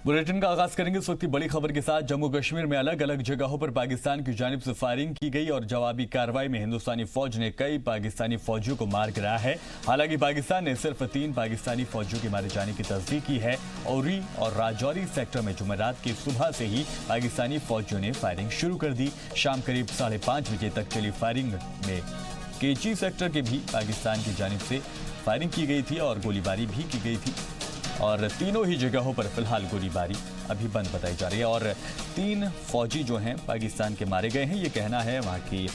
Bulletin का आगाज करेंगे इस वक्त की बड़ी खबर के साथ। जम्मू कश्मीर में अलग अलग जगहों पर पाकिस्तान की जानिब से फायरिंग की गई और जवाबी कार्रवाई में हिंदुस्तानी फौज ने कई पाकिस्तानी फौजियों को मार गिराया है। हालांकि पाकिस्तान ने सिर्फ 3 पाकिस्तानी फौजियों के मारे जाने की तस्दीक की है। उरी और राजौरी सेक्टर में जुमेरात की सुबह से ही पाकिस्तानी फौजियों ने फायरिंग शुरू कर दी। शाम करीब 5:30 बजे तक चली फायरिंग में केची सेक्टर के भी पाकिस्तान की जानिब से फायरिंग की गई थी और गोलीबारी भी की गई थी और तीनों ही जगहों पर फिलहाल गोलीबारी अभी बंद बताई जा रही है और 3 फौजी जो हैं पाकिस्तान के मारे गए हैं, ये कहना है वहाँ की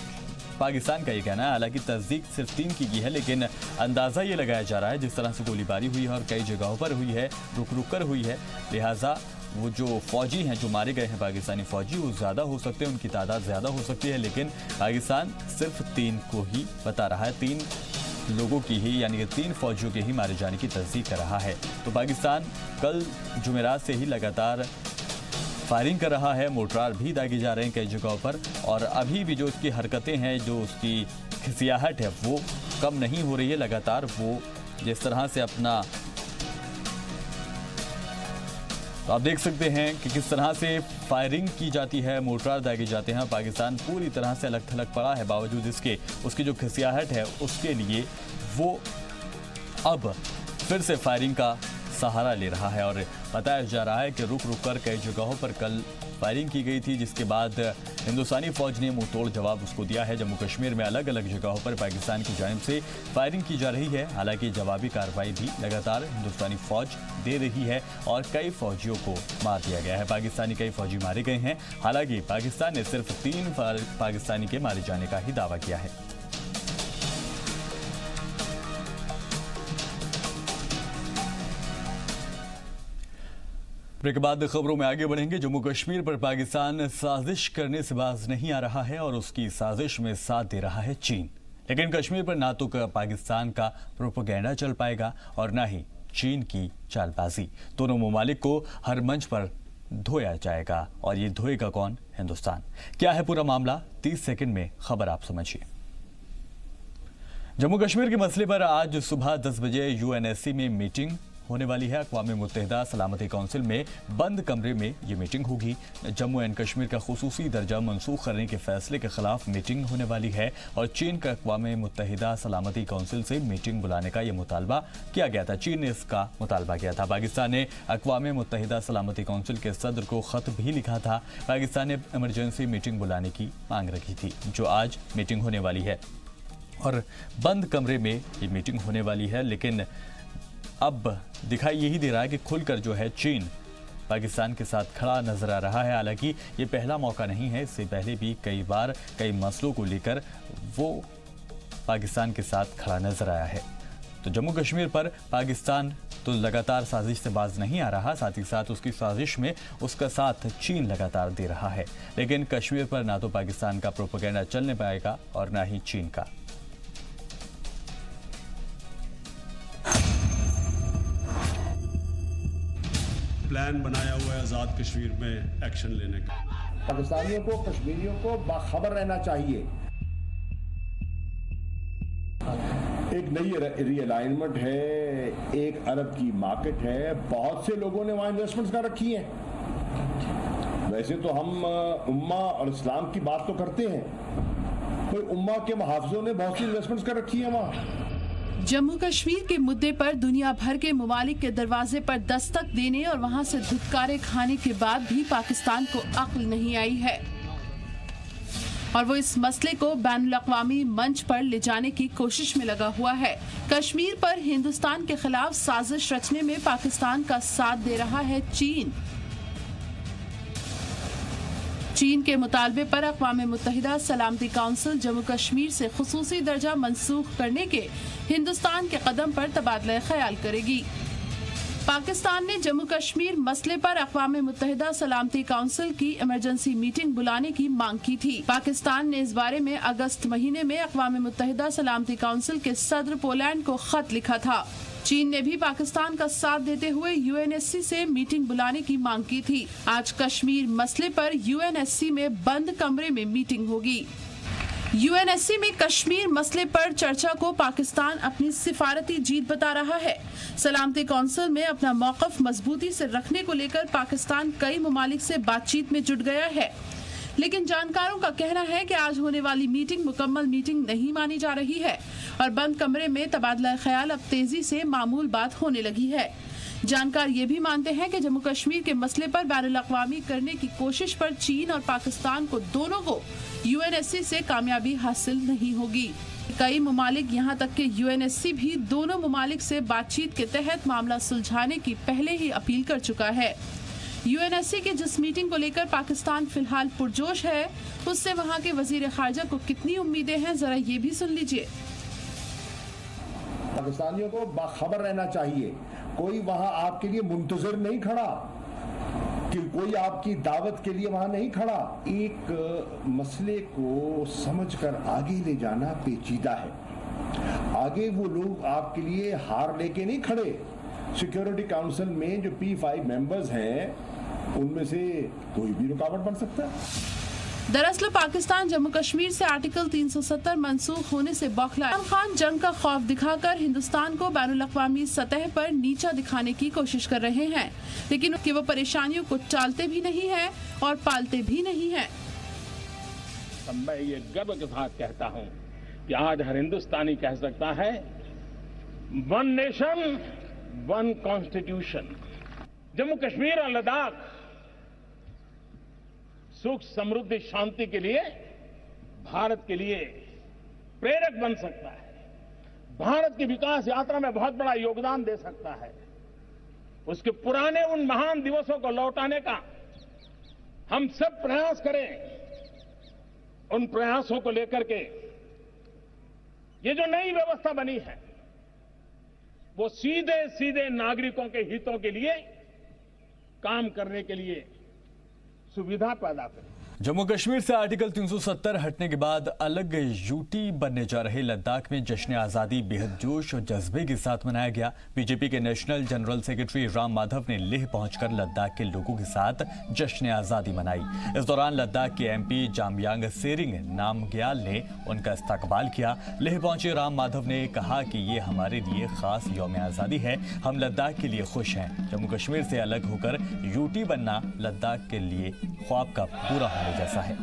पाकिस्तान का ये कहना है। हालांकि तस्दीक सिर्फ 3 की है, लेकिन अंदाज़ा ये लगाया जा रहा है जिस तरह से गोलीबारी हुई है और कई जगहों पर हुई है, रुक रुक कर हुई है, लिहाजा वो जो फौजी हैं जो मारे गए हैं पाकिस्तानी फौजी वो ज़्यादा हो सकते हैं, उनकी तादाद ज़्यादा हो सकती है, लेकिन पाकिस्तान सिर्फ 3 को ही बता रहा है। 3 लोगों की ही यानी कि 3 फौजियों के ही मारे जाने की तस्दीक कर रहा है। तो पाकिस्तान कल जुमेरात से ही लगातार फायरिंग कर रहा है, मोर्टार भी दागे जा रहे हैं कई जगहों पर और अभी भी जो उसकी हरकतें हैं, जो उसकी खिसियाहट है वो कम नहीं हो रही है। लगातार वो जिस तरह से अपना तो आप देख सकते हैं कि किस तरह से फायरिंग की जाती है, मोर्टार दागे जाते हैं। पाकिस्तान पूरी तरह से अलग थलग पड़ा है, बावजूद इसके उसकी जो खिसियाहट है उसके लिए वो अब फिर से फायरिंग का सहारा ले रहा है और बताया जा रहा है कि रुक रुक कर कई जगहों पर कल फायरिंग की गई थी, जिसके बाद हिंदुस्तानी फौज ने मुंह तोड़ जवाब उसको दिया है। जम्मू कश्मीर में अलग अलग जगहों पर पाकिस्तान की जानिब से फायरिंग की जा रही है। हालांकि जवाबी कार्रवाई भी लगातार हिंदुस्तानी फौज दे रही है और कई फौजियों को मार दिया गया है। पाकिस्तानी कई फौजी मारे गए हैं। हालांकि पाकिस्तान ने सिर्फ 3 पाकिस्तानी के मारे जाने का ही दावा किया है। ब्रेक के बाद खबरों में आगे बढ़ेंगे। जम्मू कश्मीर पर पाकिस्तान साजिश करने से बाज नहीं आ रहा है और उसकी साजिश में साथ दे रहा है चीन। लेकिन कश्मीर पर ना तो पाकिस्तान का प्रोपेगेंडा चल पाएगा और ना ही चीन की चालबाजी। दोनों ममालिक को हर मंच पर धोया जाएगा और ये धोएगा कौन? हिंदुस्तान। क्या है पूरा मामला? 30 सेकंड में खबर आप समझिए। जम्मू कश्मीर के मसले पर आज सुबह 10 बजे यूएनएससी में मीटिंग होने वाली है। अक़वाम मुत्तहिदा सलामती काउंसिल में बंद कमरे में ये मीटिंग होगी। जम्मू एंड कश्मीर का खुसूसी दर्जा मंसूख करने के फैसले के खिलाफ मीटिंग होने वाली है और चीन का अक़वाम मुत्तहिदा सलामती काउंसिल से मीटिंग बुलाने का यह मुतालबा किया गया था। चीन ने इसका मुतालबा किया था। पाकिस्तान ने अक़वाम मुत्तहिदा सलामती काउंसिल के सदर को खत भी लिखा था। पाकिस्तान ने इमरजेंसी मीटिंग बुलाने की मांग रखी थी, जो आज मीटिंग होने वाली है और बंद कमरे में ये मीटिंग होने वाली है। लेकिन अब दिखाई यही दे रहा है कि खुलकर जो है चीन पाकिस्तान के साथ खड़ा नजर आ रहा है। हालांकि ये पहला मौका नहीं है, इससे पहले भी कई बार कई मसलों को लेकर वो पाकिस्तान के साथ खड़ा नजर आया है। तो जम्मू कश्मीर पर पाकिस्तान तो लगातार साजिश से बाज नहीं आ रहा, साथ ही साथ उसकी साजिश में उसका साथ चीन लगातार दे रहा है। लेकिन कश्मीर पर ना तो पाकिस्तान का प्रोपेगेंडा चलने पाएगा और ना ही चीन का। प्लान बनाया हुआ है आज़ाद कश्मीर में एक्शन लेने का। पाकिस्तानियों को, कश्मीरियों को बाखबर रहना चाहिए। एक नई रीअलाइनमेंट है, एक अरब की मार्केट है, बहुत से लोगों ने वहां इन्वेस्टमेंट्स कर रखी हैं। वैसे तो हम उम्मा और इस्लाम की बात तो करते हैं, कोई उम्मा के मुहाफिजों ने बहुत सी इन्वेस्टमेंट्स कर रखी है वहां। जम्मू कश्मीर के मुद्दे पर दुनिया भर के ममालिक के दरवाजे पर दस्तक देने और वहां से धुतकारे खाने के बाद भी पाकिस्तान को अक्ल नहीं आई है और वो इस मसले को बैनुल-अक़वामी मंच पर ले जाने की कोशिश में लगा हुआ है। कश्मीर पर हिंदुस्तान के खिलाफ साजिश रचने में पाकिस्तान का साथ दे रहा है चीन। चीन के मुतालबे पर अक़वाम मुत्तहिदा सलामती काउंसिल जम्मू कश्मीर से खुसूसी दर्जा मंसूख करने के हिंदुस्तान के कदम पर तबादला ख्याल करेगी। पाकिस्तान ने जम्मू कश्मीर मसले पर अक़वाम मुत्तहिदा सलामती काउंसिल की इमरजेंसी मीटिंग बुलाने की मांग की थी। पाकिस्तान ने इस बारे में अगस्त महीने में अक़वाम मुत्तहिदा सलामती काउंसिल के सदर पोलैंड को खत लिखा था। चीन ने भी पाकिस्तान का साथ देते हुए यूएनएससी से मीटिंग बुलाने की मांग की थी। आज कश्मीर मसले पर यूएनएससी में बंद कमरे में मीटिंग होगी। यूएनएससी में कश्मीर मसले पर चर्चा को पाकिस्तान अपनी सिफारती जीत बता रहा है। सलामती कौंसिल में अपना मौक़िफ़ मजबूती से रखने को लेकर पाकिस्तान कई ममालिक से बातचीत में जुट गया है, लेकिन जानकारों का कहना है कि आज होने वाली मीटिंग मुकम्मल मीटिंग नहीं मानी जा रही है और बंद कमरे में तबादला ख्याल अब तेजी से मामूल बात होने लगी है। जानकार ये भी मानते हैं कि जम्मू कश्मीर के मसले पर बैनुल-अक़वामी करने की कोशिश पर चीन और पाकिस्तान को दोनों को यूएनएससी से कामयाबी हासिल नहीं होगी। कई ममालिक यहाँ तक कि यूएनएससी भी दोनों ममालिक से बातचीत के तहत मामला सुलझाने की पहले ही अपील कर चुका है। यूएनएससी की जिस मीटिंग को लेकर पाकिस्तान फिलहाल पुरजोश है, उससे वहाँ के वजीर खारजा को कितनी उम्मीदें हैं, जरा ये भी सुन लीजिए। पाकिस्तानियों को बाखबर रहना चाहिए, कोई वहां आपके लिए मुंतजर नहीं खड़ा, कि कोई आपकी दावत के लिए वहां नहीं खड़ा। एक मसले को समझकर आगे ले जाना पेचीदा है। आगे वो लोग आपके लिए हार लेके नहीं खड़े। सिक्योरिटी काउंसिल में जो P5 मेंबर्स हैं, उनमें से कोई भी रुकावट बन सकता है। दरअसल पाकिस्तान जम्मू कश्मीर से आर्टिकल 370 मनसूख होने से बौखला है। इमरान खान जंग का खौफ दिखाकर हिंदुस्तान को बैनुल-अक़वामी सतह पर नीचा दिखाने की कोशिश कर रहे हैं, लेकिन वो परेशानियों को टालते भी नहीं हैं और पालते भी नहीं हैं। मैं ये गर्व के साथ कहता हूँ कि आज हर हिंदुस्तानी कह सकता है, one nation one constitution. Jammu Kashmir और लद्दाख सुख समृद्धि शांति के लिए, भारत के लिए प्रेरक बन सकता है, भारत की विकास यात्रा में बहुत बड़ा योगदान दे सकता है। उसके पुराने उन महान दिवसों को लौटाने का हम सब प्रयास करें। उन प्रयासों को लेकर के ये जो नई व्यवस्था बनी है, वो सीधे सीधे नागरिकों के हितों के लिए काम करने के लिए सुविधा पैदा करें। जम्मू कश्मीर से आर्टिकल 370 हटने के बाद अलग यूटी बनने जा रहे लद्दाख में जश्न आज़ादी बेहद जोश और जज्बे के साथ मनाया गया। बीजेपी के national general secretary Ram Madhav ने लेह पहुंचकर लद्दाख के लोगों के साथ जश्न आज़ादी मनाई। इस दौरान लद्दाख के MP जामयांग सेरिंग नामग्याल ने उनका इस्तकबाल किया। लेह पहुंचे राम माधव ने कहा कि ये हमारे लिए खास यौम आज़ादी है, हम लद्दाख के लिए खुश हैं। जम्मू कश्मीर से अलग होकर यूटी बनना लद्दाख के लिए ख्वाब का पूरा होने जैसा है।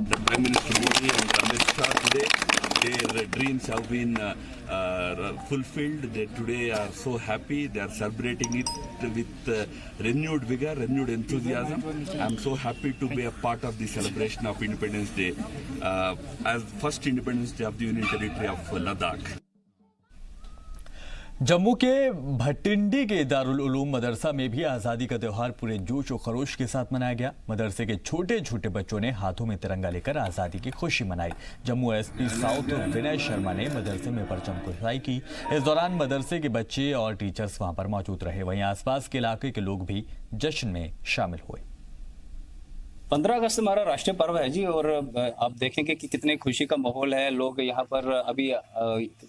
The Prime Minister Modi and Amit Shah today, their dreams have been fulfilled. They today are so happy. They are celebrating it with renewed vigor, renewed enthusiasm. I am so happy to be a part of the celebration of Independence Day as first Independence Day of the Union Territory of Ladakh. Jammu के भटिंडी के दारुल उलूम मदरसा में भी आज़ादी का त्यौहार पूरे जोश और खरोश के साथ मनाया गया। मदरसे के छोटे छोटे बच्चों ने हाथों में तिरंगा लेकर आज़ादी की खुशी मनाई। जम्मू SP साउथ विनय शर्मा ने मदरसे में परचम कुशाई की। इस दौरान मदरसे के बच्चे और टीचर्स वहां पर मौजूद रहे। वहीं आसपास के इलाके के लोग भी जश्न में शामिल हुए। 15 अगस्त हमारा राष्ट्रीय पर्व है जी, और आप देखेंगे कि कितने खुशी का माहौल है। लोग यहाँ पर अभी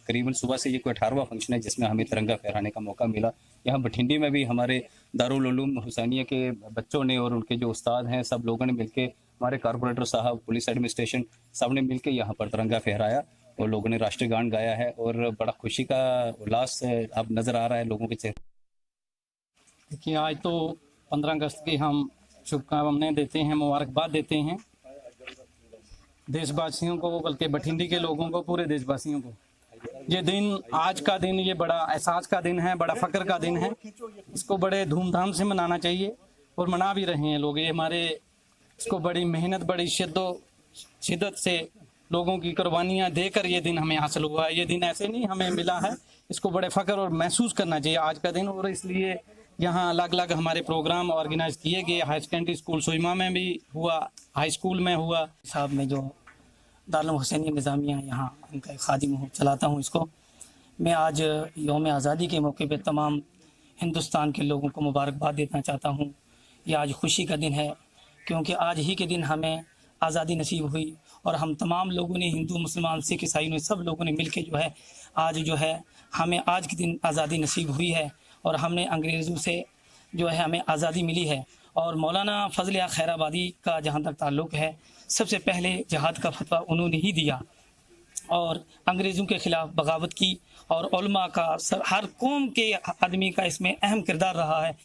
करीबन सुबह से ये कोई 18वां फंक्शन है जिसमें हमें तिरंगा फहराने का मौका मिला। यहाँ भटिंडी में भी हमारे दारुल उलूम हुसैनिया के बच्चों ने और उनके जो उस्ताद हैं, सब लोगों ने मिलके, हमारे कारपोरेटर साहब, पुलिस एडमिनिस्ट्रेशन, सब ने मिलकर यहाँ पर तिरंगा फहराया और लोगों ने राष्ट्रीय गान गाया है और बड़ा खुशी का उल्लास अब नजर आ रहा है लोगों के चेहरे। देखिए, आज तो 15 अगस्त की हम शुभकामनाएं देते हैं, मुबारकबाद देते हैं देशवासियों को, बल्कि भटिंडी के लोगों को, पूरे देशवासियों को। ये दिन, आज का दिन, ये बड़ा एहसास का दिन है, बड़ा फक्र का दिन है। इसको बड़े धूमधाम से मनाना चाहिए और मना भी रहे हैं लोग। ये हमारे, इसको बड़ी मेहनत, बड़ी शिद्दत से लोगों की कुर्बानियाँ देकर ये दिन हमें हासिल हुआ है। ये दिन ऐसे नहीं हमें मिला है, इसको बड़े फक्र और महसूस करना चाहिए आज का दिन। और इसलिए यहाँ अलग अलग हमारे प्रोग्राम ऑर्गेनाइज किए गए। हाई सेकेंडरी स्कूल सुइमा में भी हुआ, हाई स्कूल में हुआ। साहब में जो दारुल हुसैनिया निज़ामिया यहाँ उनका खादिम हूँ, चलाता हूँ इसको। मैं आज यौम आज़ादी के मौके पे तमाम हिंदुस्तान के लोगों को मुबारकबाद देना चाहता हूँ। ये आज खुशी का दिन है क्योंकि आज ही के दिन हमें आज़ादी नसीब हुई और हम तमाम लोगों ने, हिंदू, मुसलमान, सिख, ईसाई ने, सब लोगों ने मिल के जो है आज जो है हमें आज के दिन आज़ादी नसीब हुई है और हमने अंग्रेज़ों से जो है हमें आज़ादी मिली है। और मौलाना फजल खैराबादी का जहाँ तक ताल्लुक़ है, सबसे पहले जिहाद का फतवा उन्होंने ही दिया और अंग्रेज़ों के ख़िलाफ़ बगावत की और उलमा का हर कौम के आदमी का इसमें अहम किरदार रहा है।